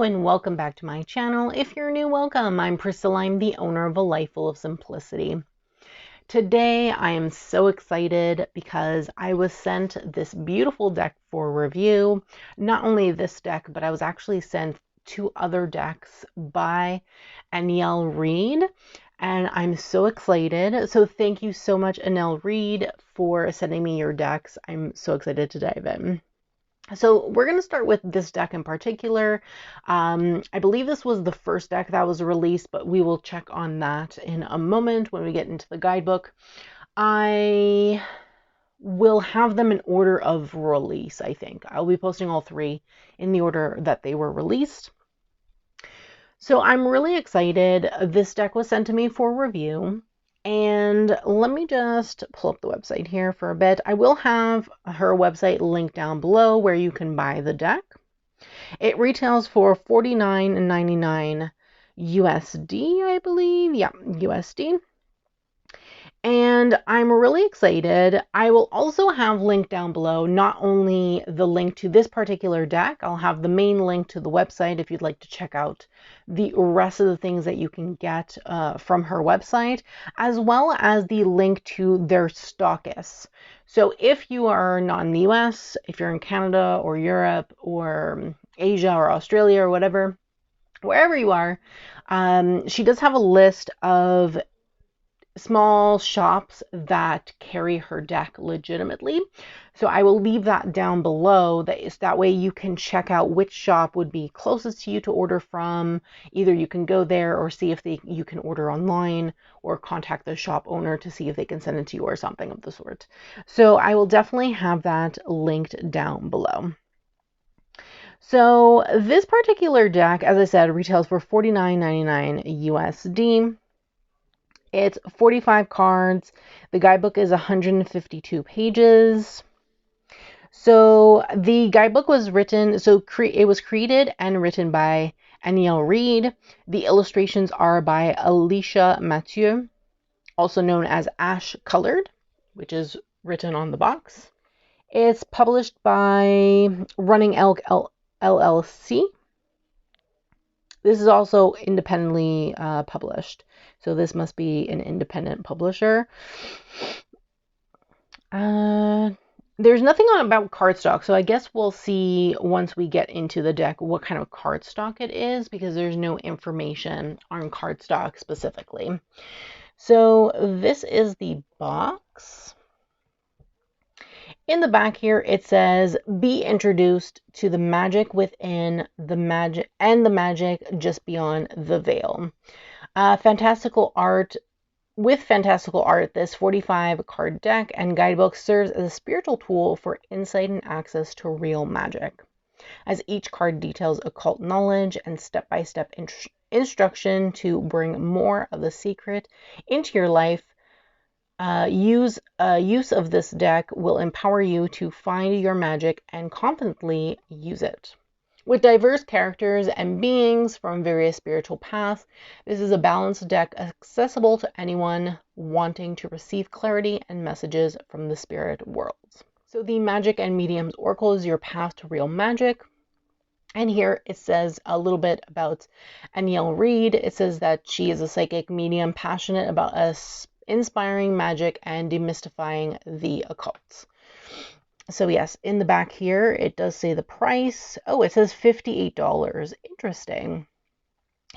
and welcome back to my channel. If you're new, welcome. I'm Priscilla. I'm the owner of A Life Full of Simplicity. Today I am so excited because I was sent this beautiful deck for review. Not only this deck, but I was actually sent 2 other decks by Anielle Reid, and I'm so excited. So thank you so much, Anielle Reid, for sending me your decks. I'm so excited to dive in. So we're going to start with this deck in particular. I believe this was the first deck that was released, but we will check on that in a moment when we get into the guidebook. I will have them in order of release, I think. I'll be posting all 3 in the order that they were released. So I'm really excited. This deck was sent to me for review. And let me just pull up the website here for a bit. I will have her website linked down below where you can buy the deck. It retails for $49.99 USD, I believe. Yeah, USD. And I'm really excited. I will also have linked down below not only the link to this particular deck, I'll have the main link to the website if you'd like to check out the rest of the things that you can get from her website, as well as the link to their stockists. So if you are not in the US, if you're in Canada or Europe or Asia or Australia or whatever, wherever you are, she does have a list of small shops that carry her deck legitimately. So I will leave that down below. That way you can check out which shop would be closest to you to order from. Either you can go there or see if you can order online, or contact the shop owner to see if they can send it to you or something of the sort. So I will definitely have that linked down below. So this particular deck, as I said, retails for $49.99 USD. It's 45 cards. The guidebook is 152 pages. So the guidebook was written, it was created and written by Anielle Reid. The illustrations are by Alicia Mathieu, also known as Ash Colored, which is written on the box. It's published by Running Elk LLC. This is also independently published. So this must be an independent publisher. There's nothing about cardstock, so I guess we'll see once we get into the deck what kind of cardstock it is, because there's no information on cardstock specifically. So this is the box. In the back here, it says, be introduced to the magic within the magic and the magic just beyond the veil. Fantastical art. With fantastical art, this 45 card deck and guidebook serves as a spiritual tool for insight and access to real magic, as each card details occult knowledge and step-by-step instruction to bring more of the secret into your life. Use of this deck will empower you to find your magic and confidently use it. With diverse characters and beings from various spiritual paths, this is a balanced deck accessible to anyone wanting to receive clarity and messages from the spirit worlds. So the Magick Mediums Oracle is your path to real magic. And here it says a little bit about Anielle Reid. It says that she is a psychic medium passionate about us inspiring magic and demystifying the occult. So yes, in the back here, it does say the price. Oh, it says $58. Interesting.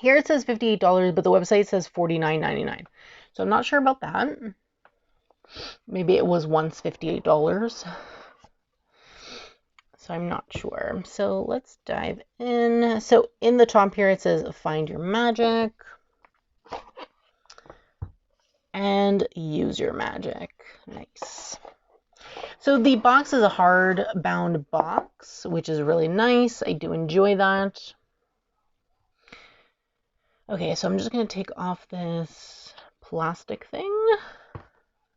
Here it says $58, but the website says $49.99. So I'm not sure about that. Maybe it was once $58. So I'm not sure. So let's dive in. So in the top here, it says find your magic and use your magic. Nice. So the box is a hard-bound box, which is really nice. I do enjoy that. Okay, so I'm just going to take off this plastic thing,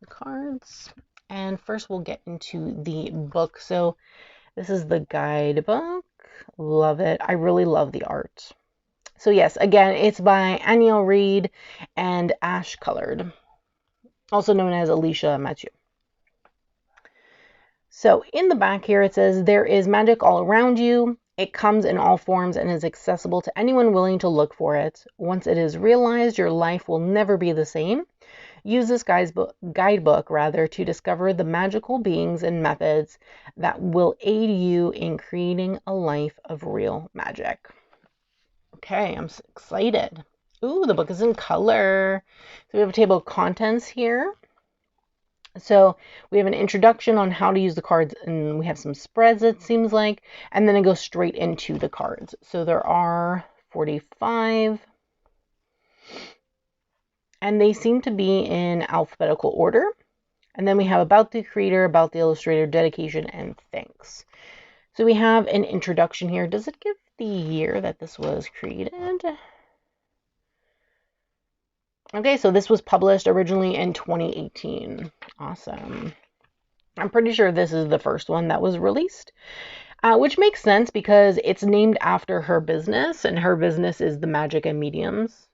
the cards, and first we'll get into the book. So this is the guidebook. Love it. I really love the art. So yes, again, it's by Anielle Reid and Ash Colored, also known as Alicia Mathieu. So in the back here, it says, there is magic all around you. It comes in all forms and is accessible to anyone willing to look for it. Once it is realized, your life will never be the same. Use this guidebook to discover the magical beings and methods that will aid you in creating a life of real magic. Okay, I'm so excited. Ooh, the book is in color. So we have a table of contents here. So we have an introduction on how to use the cards, and we have some spreads, it seems like, and then it goes straight into the cards. So there are 45, and they seem to be in alphabetical order. And then we have about the creator, about the illustrator, dedication, and thanks. So we have an introduction here. Does it give the year that this was created? Okay, so this was published originally in 2018. Awesome. I'm pretty sure this is the first one that was released, which makes sense because it's named after her business, and her business is the Magick and Mediums.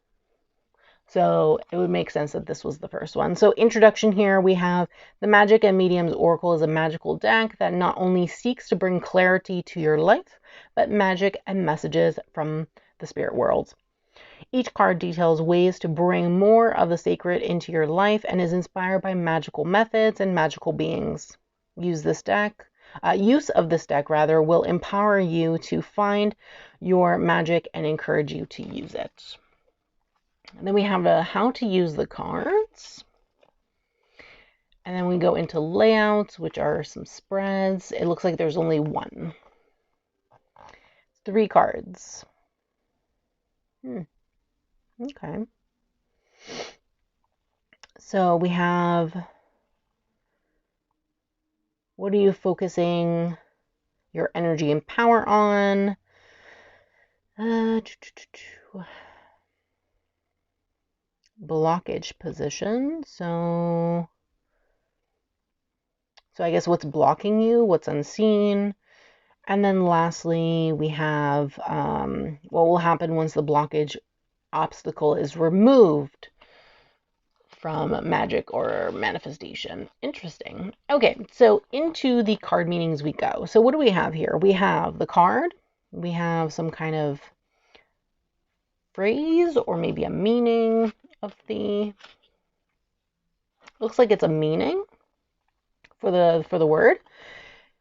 So it would make sense that this was the first one. So introduction here, we have the Magick and Mediums Oracle is a magical deck that not only seeks to bring clarity to your life, but magic and messages from the spirit world. Each card details ways to bring more of the sacred into your life and is inspired by magical methods and magical beings. Use of this deck will empower you to find your magic and encourage you to use it. And then we have how to use the cards. And then we go into layouts, which are some spreads. It looks like there's only one. 3 cards. Okay. So we have, what are you focusing your energy and power on? Blockage position. So I guess what's blocking you, what's unseen. And then lastly, we have what will happen once the blockage obstacle is removed from magic or manifestation. Interesting. Okay, so into the card meanings we go. So what do we have here? We have the card. We have some kind of phrase or maybe a meaning of the, looks like it's a meaning for the word.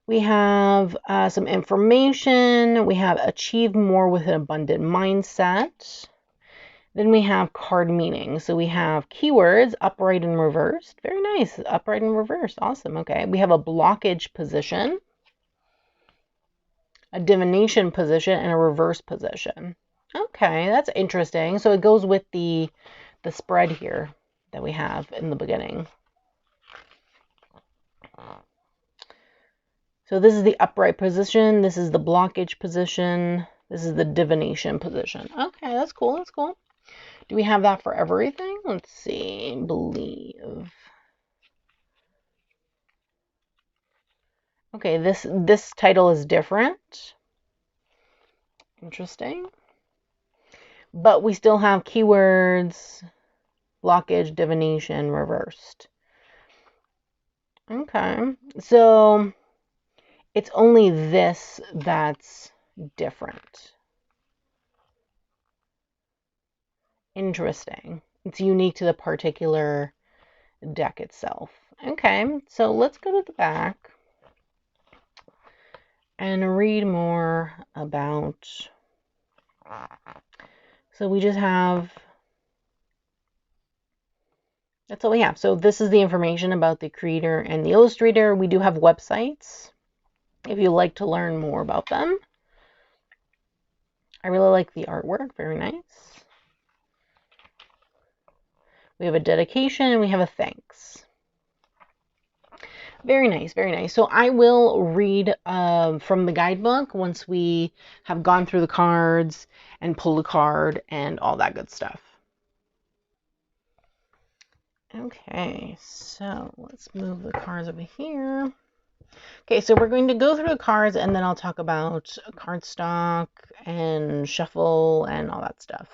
We have some information. We have achieve more with an abundant mindset. Then we have card meaning. So we have keywords, upright and reversed. Very nice. Upright and reversed. Awesome. Okay. We have a blockage position, a divination position, and a reverse position. Okay, that's interesting. So it goes with the spread here that we have in the beginning. So this is the upright position. This is the blockage position. This is the divination position. Okay, that's cool. That's cool. Do we have that for everything? Let's see. Believe. Okay, this title is different. Interesting. But we still have keywords, blockage, divination, reversed. Okay. So it's only this that's different. Interesting. It's unique to the particular deck itself. Okay, so let's go to the back and read more about. So we just have, that's all we have. So this is the information about the creator and the illustrator. We do have websites if you'd like to learn more about them. I really like the artwork, very nice. We have a dedication and we have a thanks. Very nice, very nice. So I will read from the guidebook once we have gone through the cards and pull a card and all that good stuff. Okay, so let's move the cards over here. Okay, so we're going to go through the cards and then I'll talk about cardstock and shuffle and all that stuff.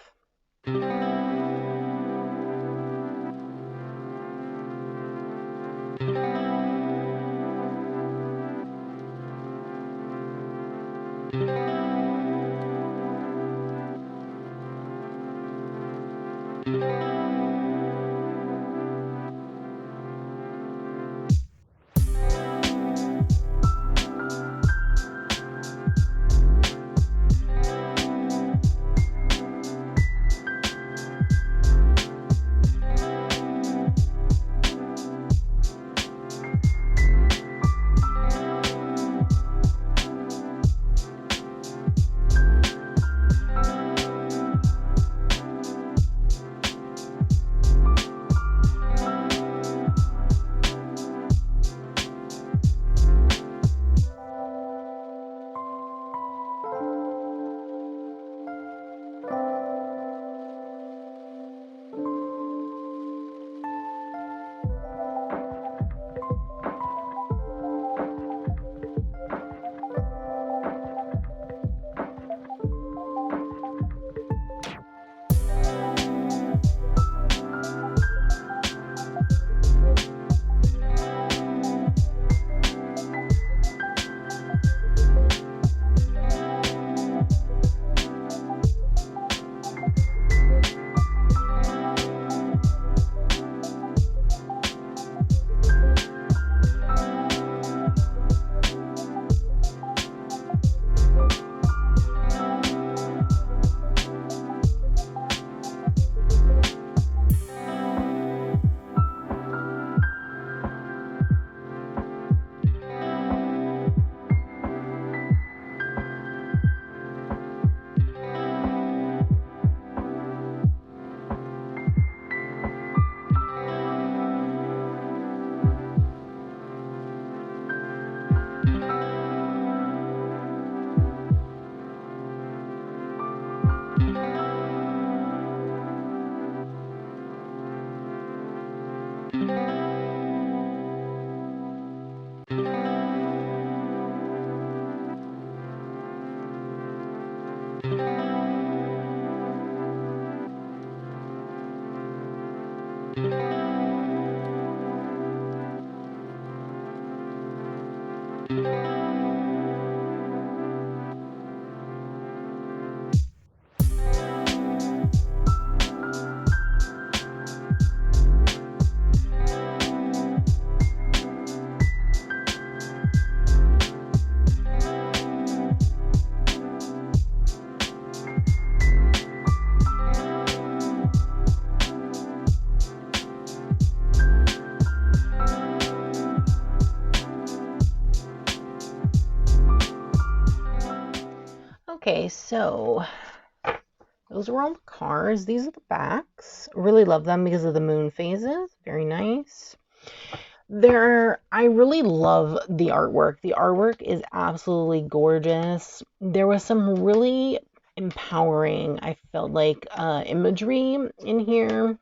Okay, so those are all the cards. These are the backs. Really love them because of the moon phases. Very nice. I really love the artwork. The artwork is absolutely gorgeous. There was some really empowering, I felt like, imagery in here.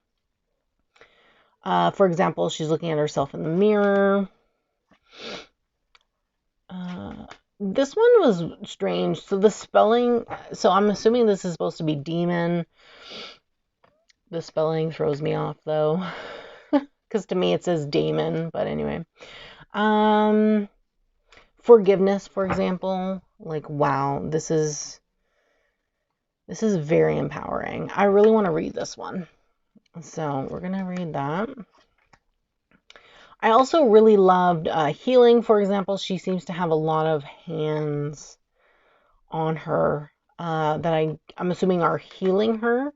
For example, she's looking at herself in the mirror. This one was strange. So the spelling, so I'm assuming this is supposed to be demon. The spelling throws me off though, because to me it says Damon, but anyway. Forgiveness, for example, like, wow, this is very empowering. I really want to read this one. So we're going to read that. I also really loved healing, for example. She seems to have a lot of hands on her that I'm assuming are healing her.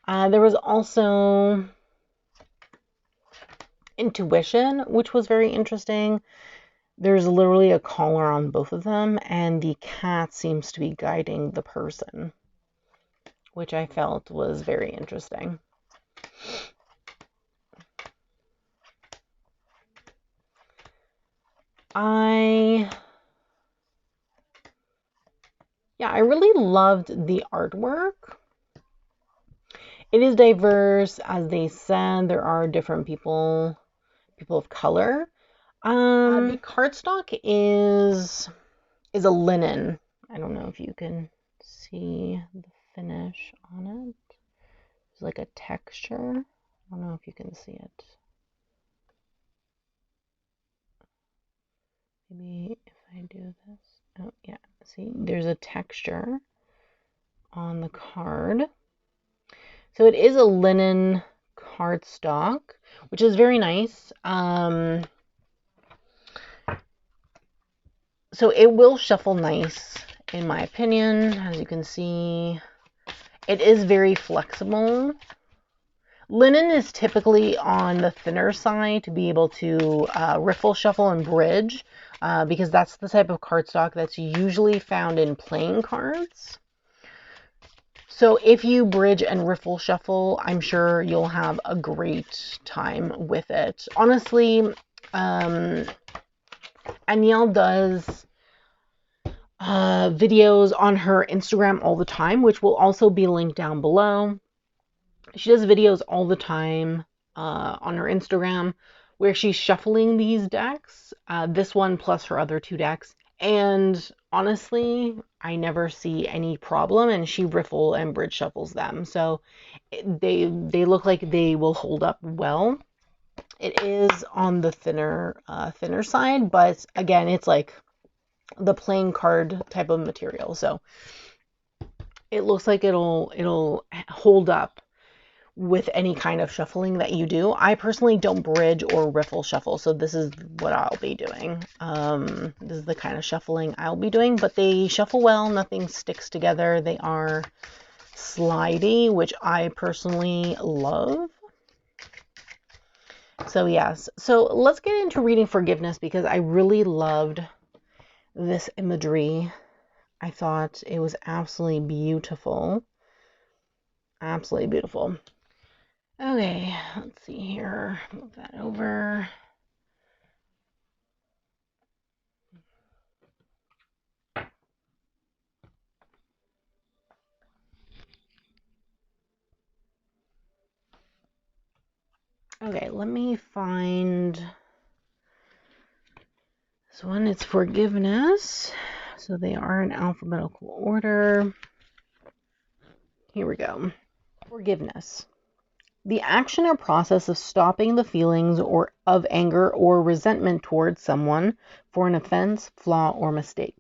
There was also intuition, which was very interesting. There's literally a collar on both of them, and the cat seems to be guiding the person, which I felt was very interesting. I really loved the artwork. It is diverse, as they said. There are different people of color. The cardstock is a linen. I don't know if you can see the finish on it. It's like a texture. I don't know if you can see it. Maybe if I do this. Oh, yeah. See, there's a texture on the card. So it is a linen cardstock, which is very nice. So it will shuffle nice, in my opinion. As you can see, it is very flexible. Linen is typically on the thinner side to be able to riffle, shuffle, and bridge, because that's the type of cardstock that's usually found in playing cards. So if you bridge and riffle shuffle, I'm sure you'll have a great time with it. Honestly, Anielle does videos on her Instagram all the time, which will also be linked down below. She does videos all the time on her Instagram where she's shuffling these decks, this one plus her other two decks. And honestly, I never see any problem, and she riffle and bridge shuffles them. So they look like they will hold up well. It is on the thinner side, but again, it's like the playing card type of material. So it looks like it'll hold up with any kind of shuffling that you do. I personally don't bridge or riffle shuffle, so this is what I'll be doing. This is the kind of shuffling I'll be doing, but they shuffle well. Nothing sticks together. They are slidey, which I personally love. So yes, so let's get into reading forgiveness, because I really loved this imagery. I thought it was absolutely beautiful. Absolutely beautiful. Okay, let's see here. Move that over. Okay, let me find this one. It's forgiveness. So they are in alphabetical order. Here we go. Forgiveness. The action or process of stopping the feelings of anger or resentment towards someone for an offense, flaw, or mistake.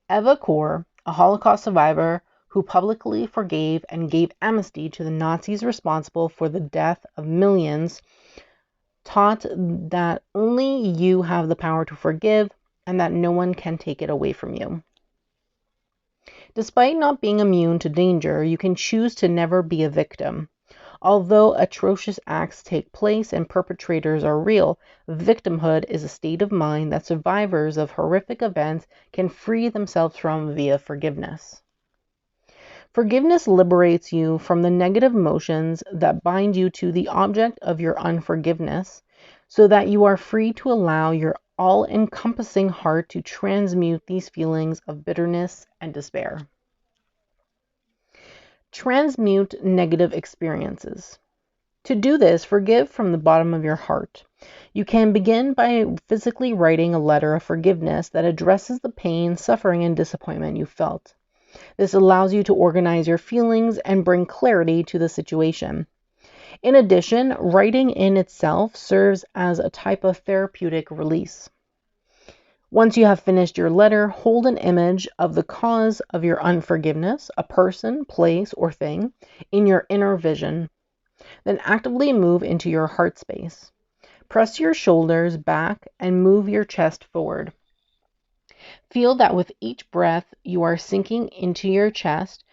Eva Kor, a Holocaust survivor who publicly forgave and gave amnesty to the Nazis responsible for the death of millions, taught that only you have the power to forgive and that no one can take it away from you. Despite not being immune to danger, you can choose to never be a victim. Although atrocious acts take place and perpetrators are real, victimhood is a state of mind that survivors of horrific events can free themselves from via forgiveness. Forgiveness liberates you from the negative emotions that bind you to the object of your unforgiveness, so that you are free to allow your all-encompassing heart to transmute these feelings of bitterness and despair. Transmute negative experiences. To do this, forgive from the bottom of your heart. You can begin by physically writing a letter of forgiveness that addresses the pain, suffering, and disappointment you felt. This allows you to organize your feelings and bring clarity to the situation. In addition, writing in itself serves as a type of therapeutic release. Once you have finished your letter, hold an image of the cause of your unforgiveness, a person, place, or thing, in your inner vision. Then actively move into your heart space. Press your shoulders back and move your chest forward. Feel that with each breath, you are sinking into your chest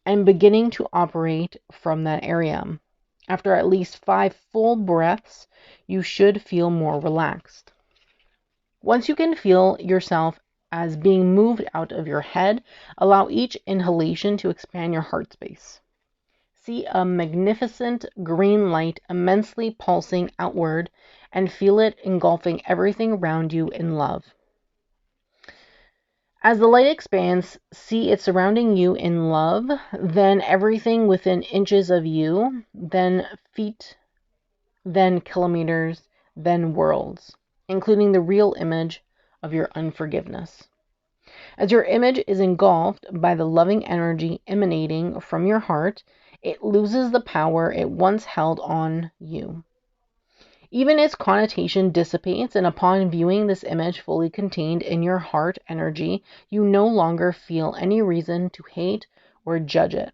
and beginning to operate from that area. After at least 5 full breaths, you should feel more relaxed. Once you can feel yourself as being moved out of your head, allow each inhalation to expand your heart space. See a magnificent green light immensely pulsing outward and feel it engulfing everything around you in love. As the light expands, see it surrounding you in love, then everything within inches of you, then feet, then kilometers, then worlds, including the real image of your unforgiveness. As your image is engulfed by the loving energy emanating from your heart, it loses the power it once held on you. Even its connotation dissipates, and upon viewing this image fully contained in your heart energy, you no longer feel any reason to hate or judge it.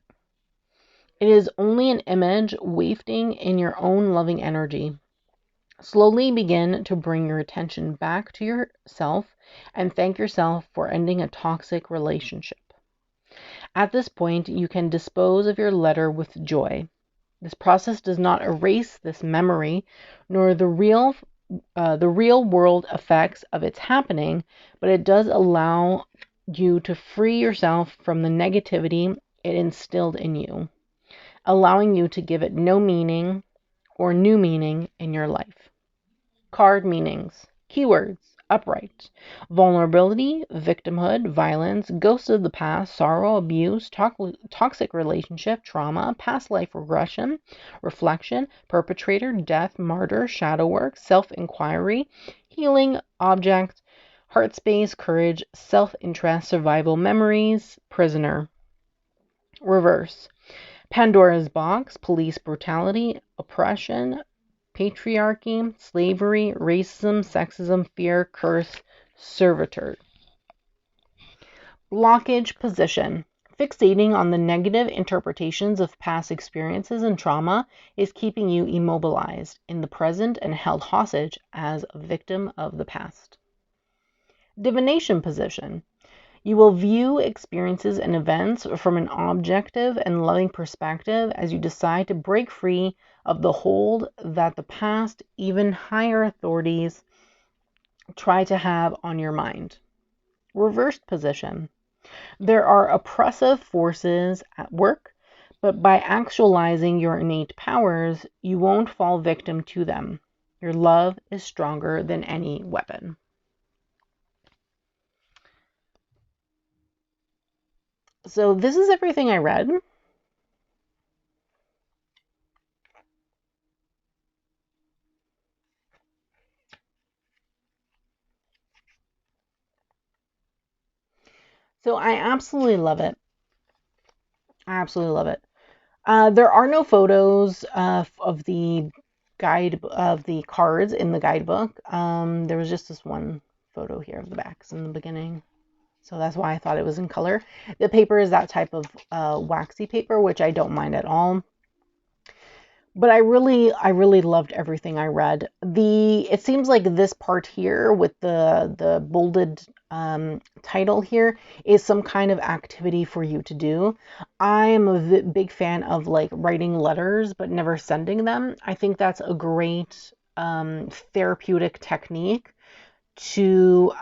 It is only an image wafting in your own loving energy. Slowly begin to bring your attention back to yourself and thank yourself for ending a toxic relationship. At this point, you can dispose of your letter with joy. This process does not erase this memory, nor the real world effects of its happening, but it does allow you to free yourself from the negativity it instilled in you, allowing you to give it no meaning or new meaning in your life. Card meanings. Keywords: upright, vulnerability, victimhood, violence, ghosts of the past, sorrow, abuse, toxic relationship, trauma, past life regression, reflection, perpetrator, death, martyr, shadow work, self-inquiry, healing, object, heart space, courage, self-interest, survival, memories, prisoner. Reverse: Pandora's box, police brutality, oppression, patriarchy, slavery, racism, sexism, fear, curse, servitude. Blockage position. Fixating on the negative interpretations of past experiences and trauma is keeping you immobilized in the present and held hostage as a victim of the past. Divination position. You will view experiences and events from an objective and loving perspective as you decide to break free of the hold that the past, even higher authorities, try to have on your mind. Reversed position. There are oppressive forces at work, but by actualizing your innate powers, you won't fall victim to them. Your love is stronger than any weapon. So this is everything I read. So I absolutely love it. I absolutely love it. There are no photos of the cards in the guidebook. There was just this one photo here of the backs in the beginning. So that's why I thought it was in color. The paper is that type of waxy paper, which I don't mind at all. But I really loved everything I read. It seems like this part here with the bolded title here is some kind of activity for you to do. I am a big fan of like writing letters but never sending them. I think that's a great therapeutic technique to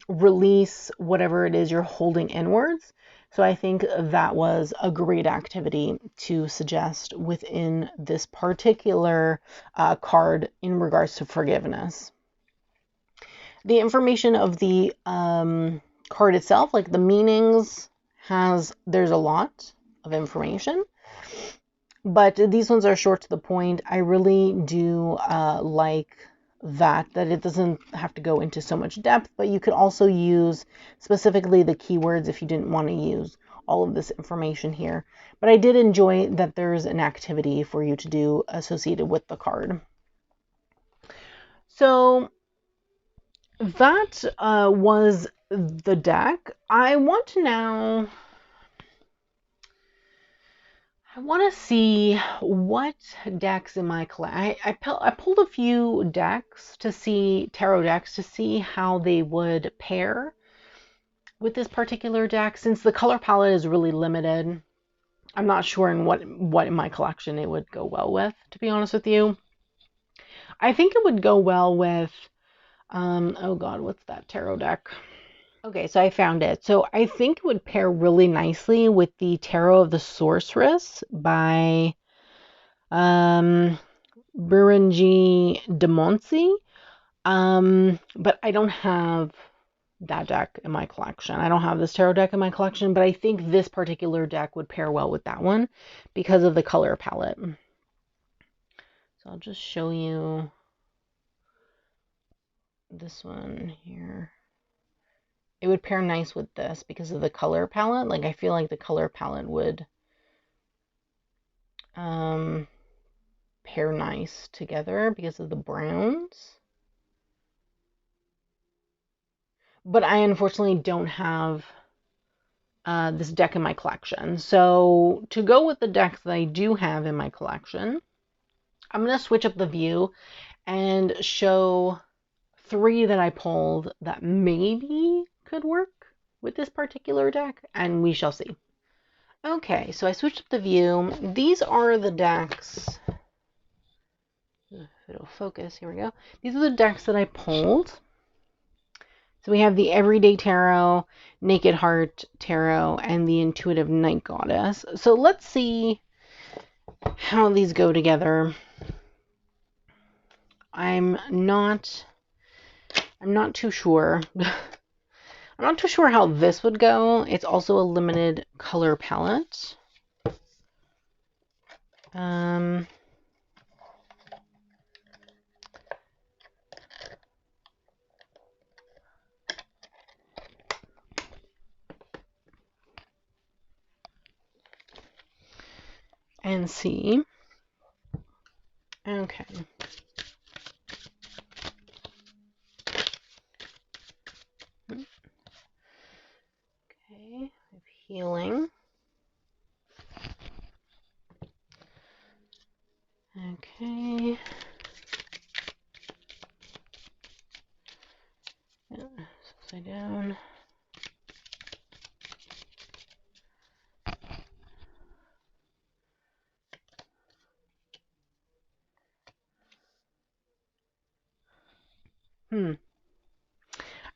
release whatever it is you're holding inwards. So I think that was a great activity to suggest within this particular card in regards to forgiveness. The information of the card itself, like the meanings, there's a lot of information, but these ones are short to the point. I really do like that it doesn't have to go into so much depth, but you could also use specifically the keywords if you didn't want to use all of this information here. But I did enjoy that there's an activity for you to do associated with the card. So that was the deck. I want to see what decks in my collection. I pulled a few decks to see, tarot decks, to see how they would pair with this particular deck. Since the color palette is really limited, I'm not sure in what in my collection it would go well with, to be honest with you. I think it would go well with, oh God, what's that tarot deck? Okay, so I found it. So I think it would pair really nicely with the Tarot of the Sorceress by Berenji de Moncy. But I don't have that deck in my collection. I don't have this tarot deck in my collection, but I think this particular deck would pair well with that one because of the color palette. So I'll just show you this one here. It would pair nice with this because of the color palette. Like, I feel like the color palette would pair nice together because of the browns. But I unfortunately don't have this deck in my collection. So to go with the decks that I do have in my collection, I'm going to switch up the view and show 3 that I pulled that maybe could work with this particular deck, and we shall see. Okay, so I switched up the view. These are the decks. If it'll focus, here we go. These are the decks that I pulled. So we have the Everyday Tarot, Naked Heart Tarot, and the Intuitive Night Goddess. So let's see how these go together. I'm not too sure. I'm not too sure how this would go. It's also a limited color palette. And see. Okay. Okay, healing. Okay. Yeah, upside down.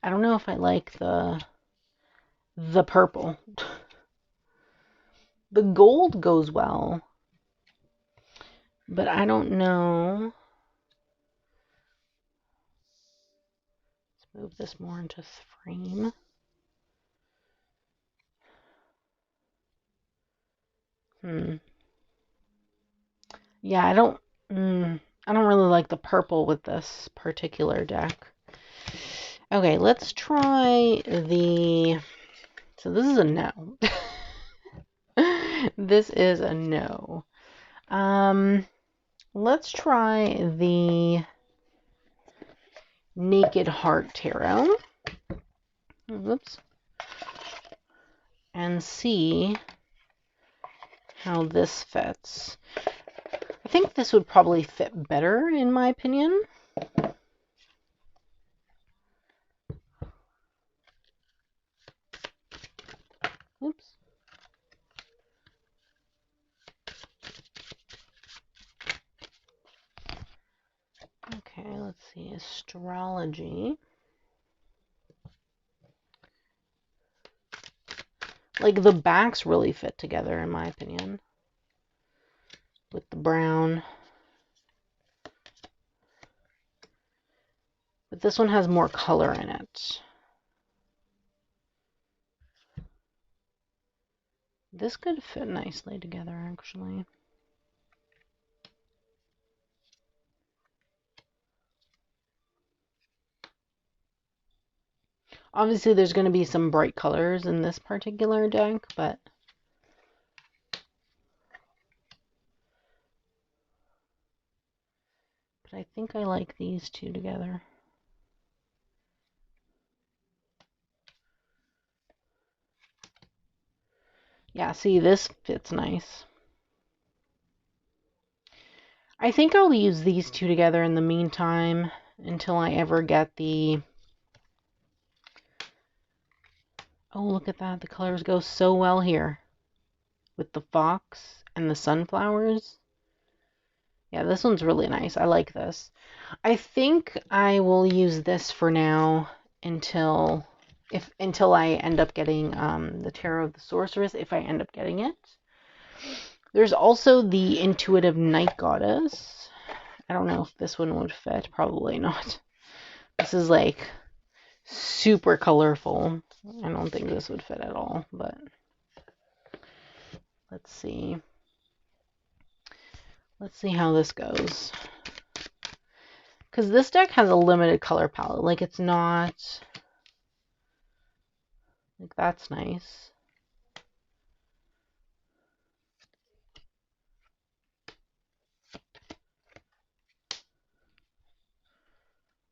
I don't know if I like the purple. The gold goes well, but I don't know. Let's move this more into frame. Yeah, I don't really like the purple with this particular deck. Okay, let's try so this is a no. This is a no. Let's try the Naked Heart Tarot. Whoops. And see how this fits. I think this would probably fit better, in my opinion. Oops. Okay, let's see. Astrology. Like, the backs really fit together, in my opinion, with the brown. But this one has more color in it. This could fit nicely together, actually. Obviously, there's going to be some bright colors in this particular deck, but I think I like these two together. Yeah, see, this fits nice. I think I'll use these two together in the meantime until I ever get the... Oh, look at that. The colors go so well here with the fox and the sunflowers. Yeah, this one's really nice. I like this. I think I will use this for now until I end up getting the Tarot of the Sorceress, if I end up getting it. There's also the Intuitive Night Goddess. I don't know if this one would fit. Probably not. This is like super colorful. I don't think this would fit at all, but let's see. Let's see how this goes. Because this deck has a limited color palette. Like, it's not... Like, that's nice.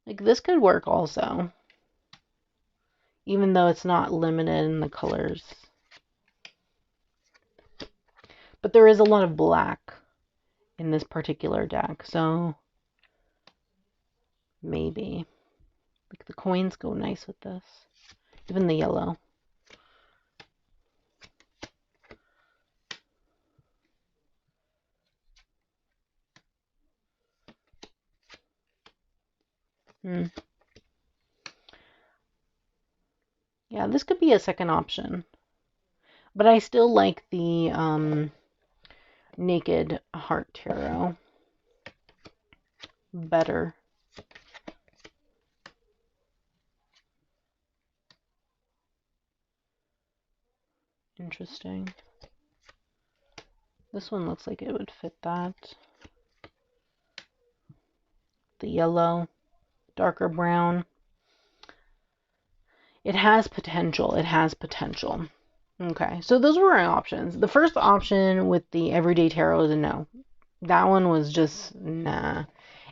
Like, this could work also. Even though it's not limited in the colors. But there is a lot of black in this particular deck, so maybe. Like, the coins go nice with this. Even the yellow. Yeah, this could be a second option. But I still like the Naked Heart Tarot better. Interesting. This one looks like it would fit that. The yellow, darker brown. It has potential. It has potential. Okay, so those were our options. The first option with the Everyday Tarot is a no. That one was just, nah.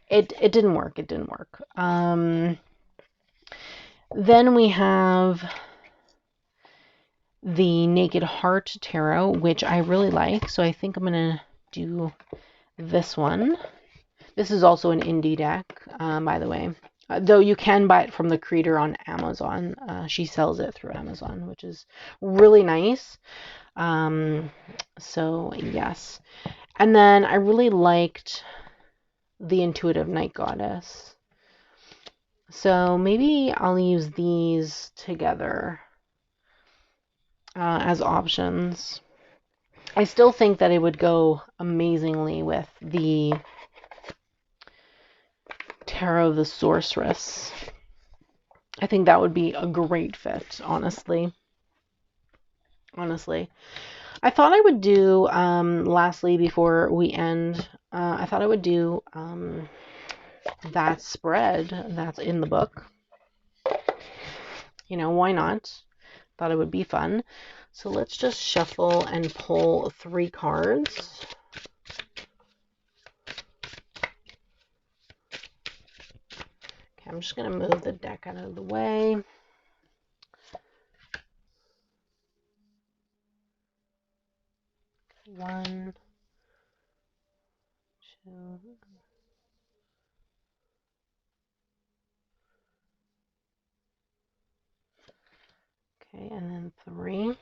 It didn't work. It didn't work. Then we have the Naked Heart Tarot, which I really like. So I think I'm going to do this one. This is also an indie deck, by the way. Though you can buy it from the creator on Amazon. She sells it through Amazon, which is really nice. So, yes. And then I really liked the Intuitive Night Goddess. So maybe I'll use these together as options. I still think that it would go amazingly with the Tarot of the Sorceress. I think that would be a great fit, honestly. I thought I would do, lastly, before we end, I thought I would do that spread that's in the book. You know, why not? Thought it would be fun. So let's just shuffle and pull 3 cards. Okay, I'm just going to move the deck out of the way. One, two. Okay, and then 3.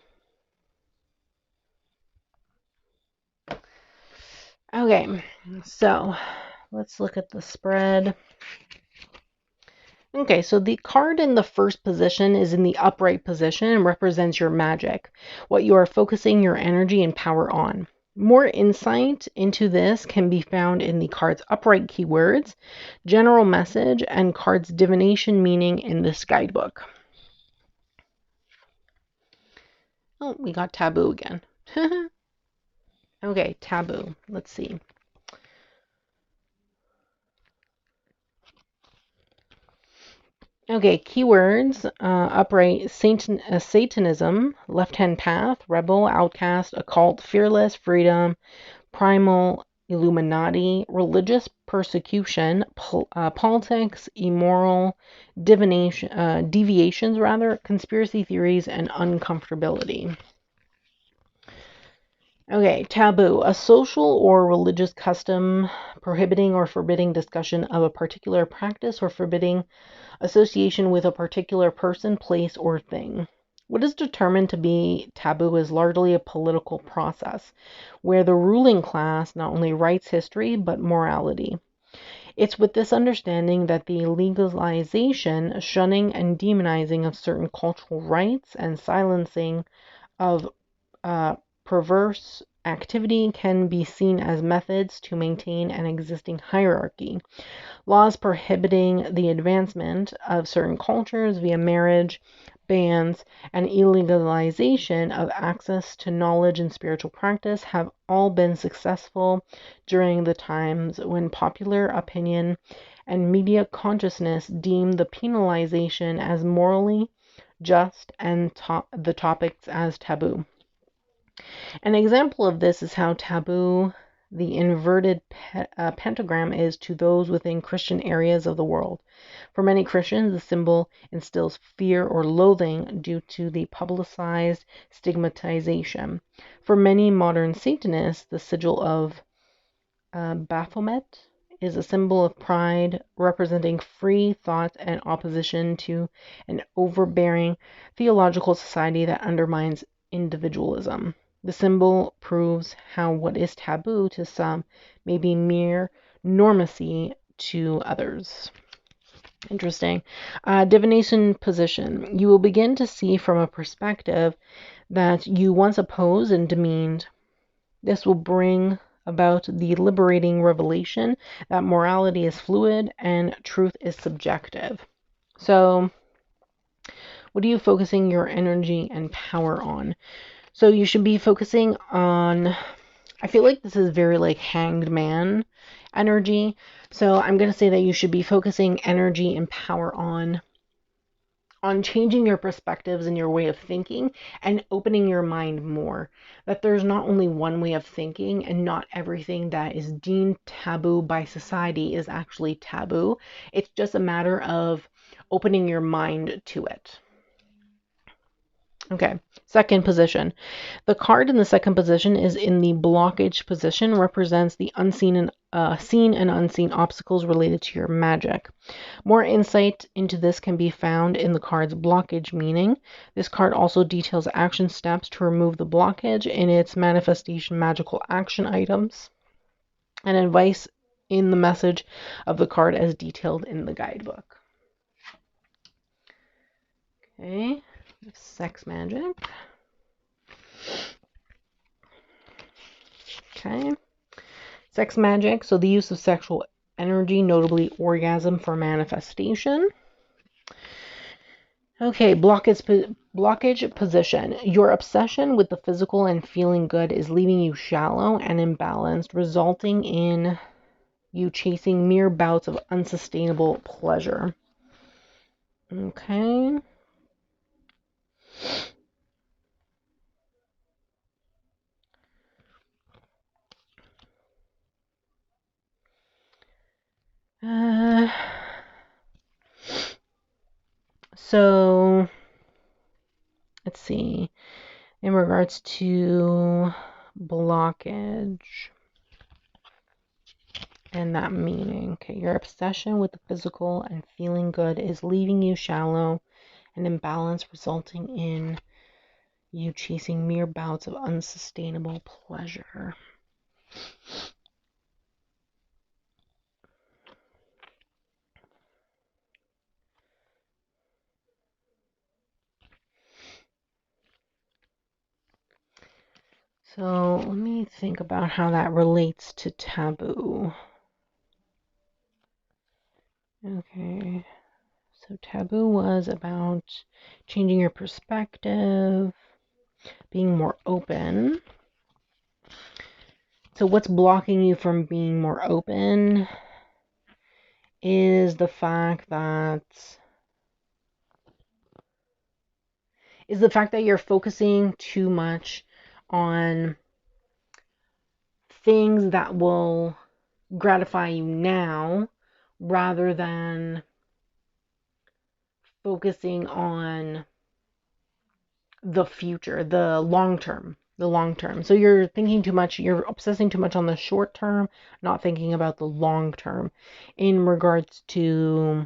Okay, so let's look at the spread. Okay, so the card in the first position is in the upright position and represents your magic, what you are focusing your energy and power on. More insight into this can be found in the card's upright keywords, general message, and card's divination meaning in this guidebook. Oh, we got taboo again. Okay, taboo. Let's see. Okay, keywords, upright, Satanism, left-hand path, rebel, outcast, occult, fearless, freedom, primal, Illuminati, religious persecution, politics, immoral, deviations rather, conspiracy theories, and uncomfortability. Okay, taboo, a social or religious custom prohibiting or forbidding discussion of a particular practice or forbidding association with a particular person, place, or thing. What is determined to be taboo is largely a political process, where the ruling class not only writes history, but morality. It's with this understanding that the legalization, shunning, and demonizing of certain cultural rights and silencing of perverse activity can be seen as methods to maintain an existing hierarchy. Laws prohibiting the advancement of certain cultures via marriage, bans, and illegalization of access to knowledge and spiritual practice have all been successful during the times when popular opinion and media consciousness deemed the penalization as morally just and the topics as taboo. An example of this is how taboo the inverted pentagram is to those within Christian areas of the world. For many Christians, the symbol instills fear or loathing due to the publicized stigmatization. For many modern Satanists, the sigil of Baphomet is a symbol of pride, representing free thought and opposition to an overbearing theological society that undermines individualism. The symbol proves how what is taboo to some may be mere normacy to others. Interesting. Divination position. You will begin to see from a perspective that you once opposed and demeaned. This will bring about the liberating revelation that morality is fluid and truth is subjective. So, what are you focusing your energy and power on? So you should be focusing on, I feel like this is very like hanged man energy. So I'm going to say that you should be focusing energy and power on changing your perspectives and your way of thinking and opening your mind more. That there's not only one way of thinking and not everything that is deemed taboo by society is actually taboo. It's just a matter of opening your mind to it. Okay, second position. The card in the second position is in the blockage position, represents the unseen and seen and unseen obstacles related to your magic. More insight into this can be found in the card's blockage meaning. This card also details action steps to remove the blockage in its manifestation magical action items and advice in the message of the card as detailed in the guidebook. Okay, sex magic. Okay. Sex magic, so the use of sexual energy, notably orgasm for manifestation. Okay, blockage position. Your obsession with the physical and feeling good is leaving you shallow and imbalanced, resulting in you chasing mere bouts of unsustainable pleasure. Okay. So let's see, in regards to blockage and that meaning. Okay, your obsession with the physical and feeling good is leaving you shallow and imbalanced, resulting in you chasing mere bouts of unsustainable pleasure. So let me think about how that relates to taboo. Okay, so taboo was about changing your perspective, being more open. So what's blocking you from being more open is the fact that you're focusing too much on things that will gratify you now rather than focusing on the future, the long term. So you're thinking too much, you're obsessing too much on the short term, not thinking about the long term in regards to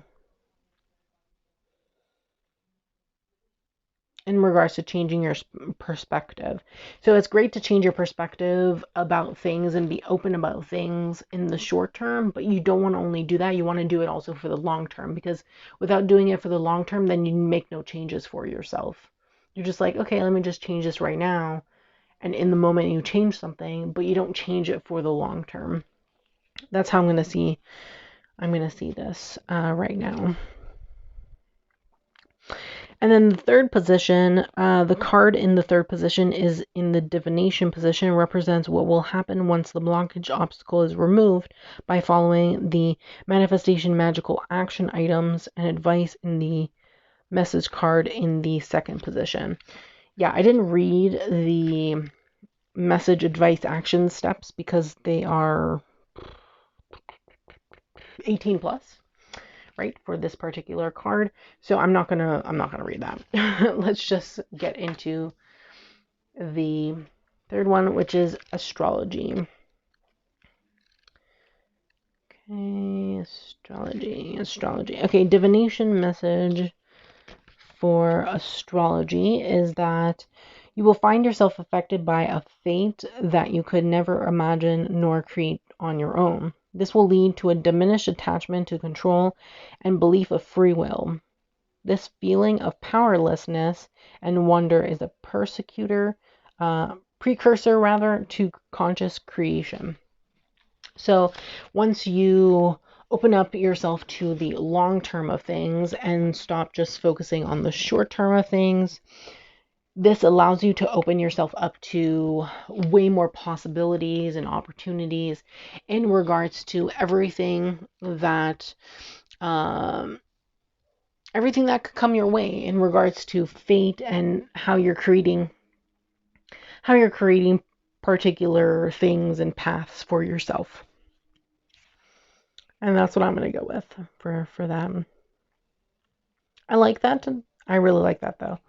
changing your perspective. So it's great to change your perspective about things and be open about things in the short term, but you don't want to only do that. You want to do it also for the long term, because without doing it for the long term, then you make no changes for yourself. You're just like, okay, let me just change this right now. And in the moment you change something, but you don't change it for the long term. That's how I'm going to see this right now. And then the third position, the card in the third position is in the divination position, represents what will happen once the blockage obstacle is removed by following the manifestation magical action items and advice in the message card in the second position. Yeah, I didn't read the message advice action steps because they are 18 plus. Right, for this particular card. So I'm not gonna read that. Let's just get into the third one, which is astrology. Okay, astrology. Okay, divination message for astrology is that you will find yourself affected by a fate that you could never imagine nor create on your own. This will lead to a diminished attachment to control and belief of free will. This feeling of powerlessness and wonder is a precursor to conscious creation. So once you open up yourself to the long term of things and stop just focusing on the short term of things, this allows you to open yourself up to way more possibilities and opportunities in regards to everything that could come your way in regards to fate and how you're creating particular things and paths for yourself. And that's what I'm going to go with for that. I like that. I really like that though.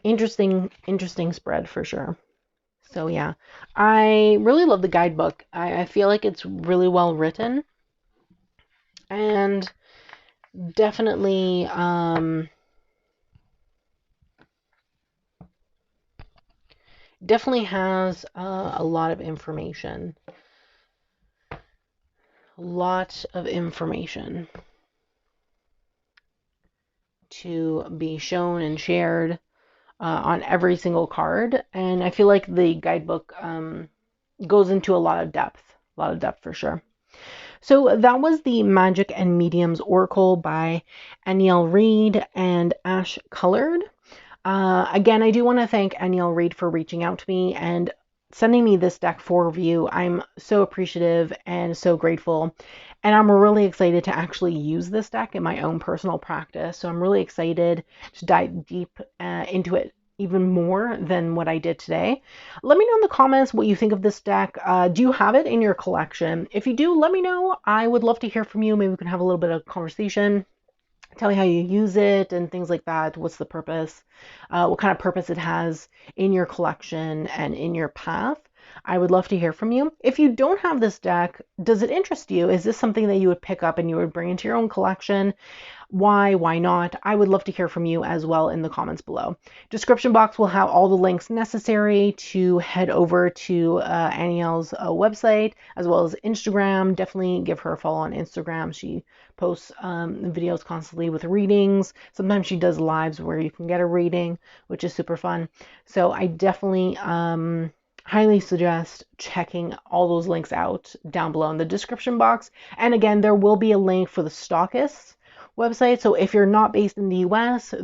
Interesting spread for sure. So yeah, I really love the guidebook. I feel like it's really well written and definitely has a lot of information. To be shown and shared on every single card, and I feel like the guidebook goes into a lot of depth for sure. So that was the Magick and Mediums Oracle by Anielle Reid and Ash Colored. Again, I do want to thank Anielle Reid for reaching out to me and sending me this deck for review. I'm so appreciative and so grateful. And I'm really excited to actually use this deck in my own personal practice. So I'm really excited to dive deep into it even more than what I did today. Let me know in the comments what you think of this deck. Do you have it in your collection? If you do, let me know. I would love to hear from you. Maybe we can have a little bit of conversation. tell me how you use it and things like that. What's the purpose? What kind of purpose it has in your collection and in your path. I would love to hear from you. If you don't have this deck, does it interest you? Is this something that you would pick up and you would bring into your own collection? Why not? I would love to hear from you as well in the comments below. Description box will have all the links necessary to head over to Anielle's website, as well as Instagram. Definitely give her a follow on Instagram. She posts videos constantly with readings. Sometimes she does lives where you can get a reading, which is super fun. So I definitely highly suggest checking all those links out down below in the description box. And again, there will be a link for the stockists website. So if you're not based in the US,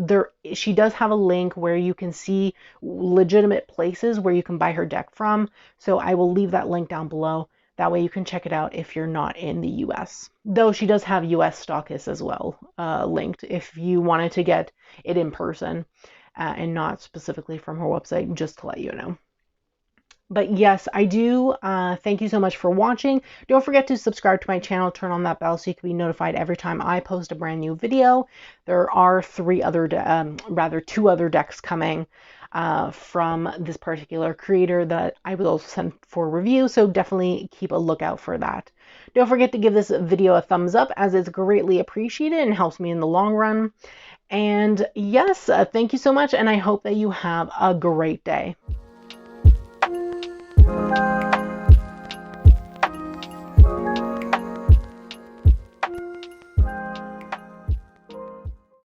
she does have a link where you can see legitimate places where you can buy her deck from. So I will leave that link down below. That way you can check it out if you're not in the US. Though she does have US stockists as well linked if you wanted to get it in person and not specifically from her website, just to let you know. But yes, I do. Thank you so much for watching. Don't forget to subscribe to my channel, turn on that bell so you can be notified every time I post a brand new video. There are two other decks coming from this particular creator that I will also send for review. So definitely keep a lookout for that. Don't forget to give this video a thumbs up, as it's greatly appreciated and helps me in the long run. And yes, thank you so much. And I hope that you have a great day.